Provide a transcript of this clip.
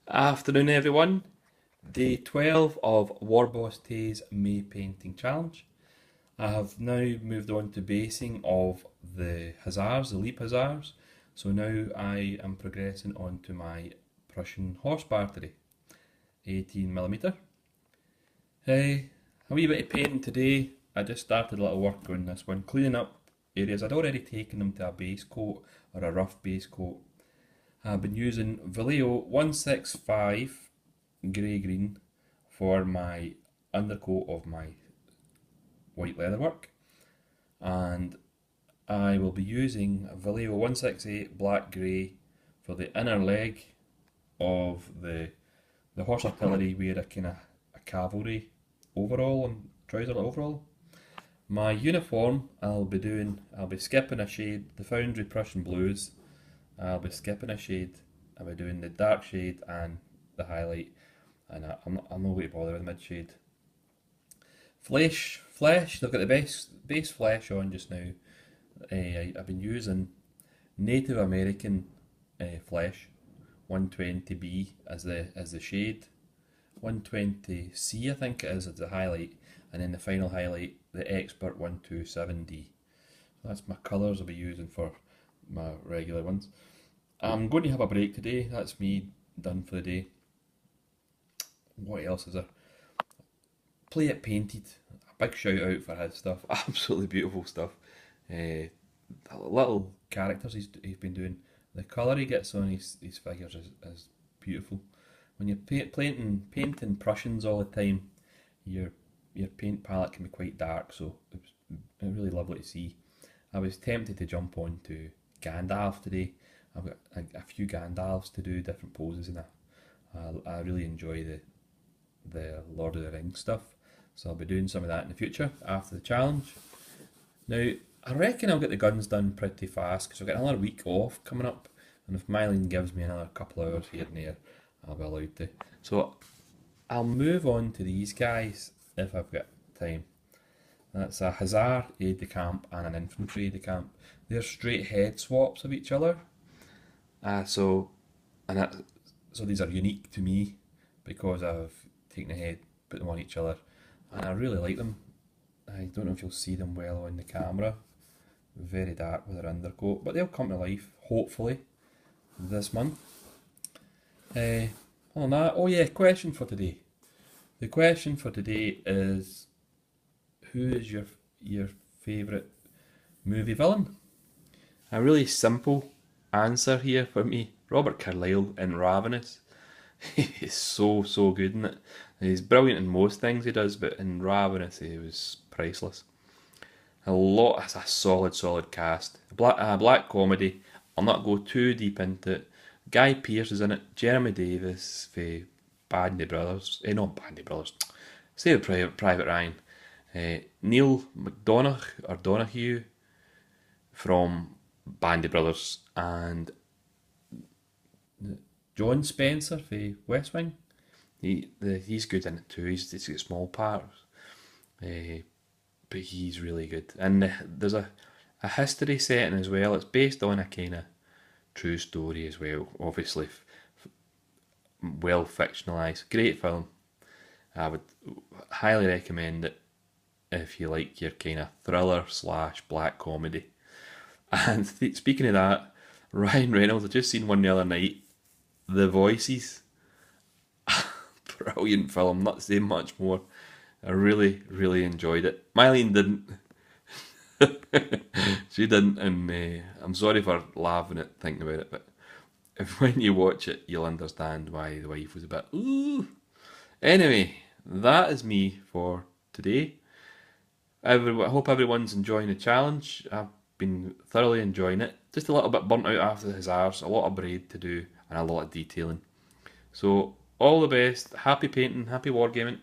Afternoon, everyone. Day 12 of Warboss Tay's May Painting Challenge. I have now moved on to basing of the Hussars, the Leap Hussars. So now I am progressing on to my Prussian Horse Battery, 18mm. A wee bit of painting today. I just started a little work on this one, cleaning up areas. I'd already taken them to a base coat or a rough base coat. I've been using Vallejo 165 grey green for my undercoat of my white leatherwork, and I will be using Vallejo 168 black grey for the inner leg of the horse artillery. Wear a kind of a cavalry overall and trouser overall. My uniform, I'll be skipping a shade, the Foundry Prussian Blues. I'll be skipping a shade. I'll be doing the dark shade and the highlight, and I'm not going to bother with the mid shade. Flesh. They've got the base flesh on just now. I've been using Native American flesh, 120B as the shade, 120C I think it is as the highlight, and then the final highlight, the Expert 127D. So that's my colours I'll be using for my regular ones. I'm going to have a break today. That's me done for the day. What else is there? Play It Painted. A big shout out for his stuff. Absolutely beautiful stuff. Little characters he's been doing. The colour he gets on his figures is beautiful. When you're painting Prussians all the time, your paint palette can be quite dark, so it's really lovely to see. I was tempted to jump on to Gandalf today. I've got a few Gandalfs to do, different poses, and I really enjoy the Lord of the Rings stuff. So I'll be doing some of that in the future after the challenge. Now, I reckon I'll get the guns done pretty fast because I've got another week off coming up, and if Mylene gives me another couple of hours here and there, I'll be allowed to. So I'll move on to these guys if I've got time. That's a Hussar aide de camp and an infantry aide de camp. They're straight head swaps of each other. So these are unique to me because I've taken the head, put them on each other, and I really like them. I don't know if you'll see them well on the camera. Very dark with their undercoat, but they'll come to life hopefully this month. Other than that, oh yeah, question for today. The question for today is, who is your favourite movie villain? A really simple answer here for me. Robert Carlyle in Ravenous. He's so good in it. He's brilliant in most things he does, but in Ravenous he was priceless. It's a solid cast. A black comedy. I'll not go too deep into it. Guy Pearce is in it. Jeremy Davis for Bandy Brothers. Not Bandy Brothers. Say Private Ryan. Neil McDonough or Donahue from Bandy Brothers, and John Spencer for West Wing. He's good in it too. He's got small parts, but he's really good. And there's a history setting as well. It's based on a kind of true story as well. Obviously, well fictionalised. Great film. I would highly recommend it if you like your kind of thriller / black comedy. And speaking of that, Ryan Reynolds, I just seen one the other night. The Voices. Brilliant film, not saying much more. I really enjoyed it. Mylene didn't. She didn't, and I'm sorry for laughing at thinking about it, but when you watch it, you'll understand why the wife was a bit ooh. Anyway, that is me for today. I hope everyone's enjoying the challenge. I've been thoroughly enjoying it. Just a little bit burnt out after the Hussars, a lot of braid to do, and a lot of detailing. So, all the best, happy painting, happy wargaming.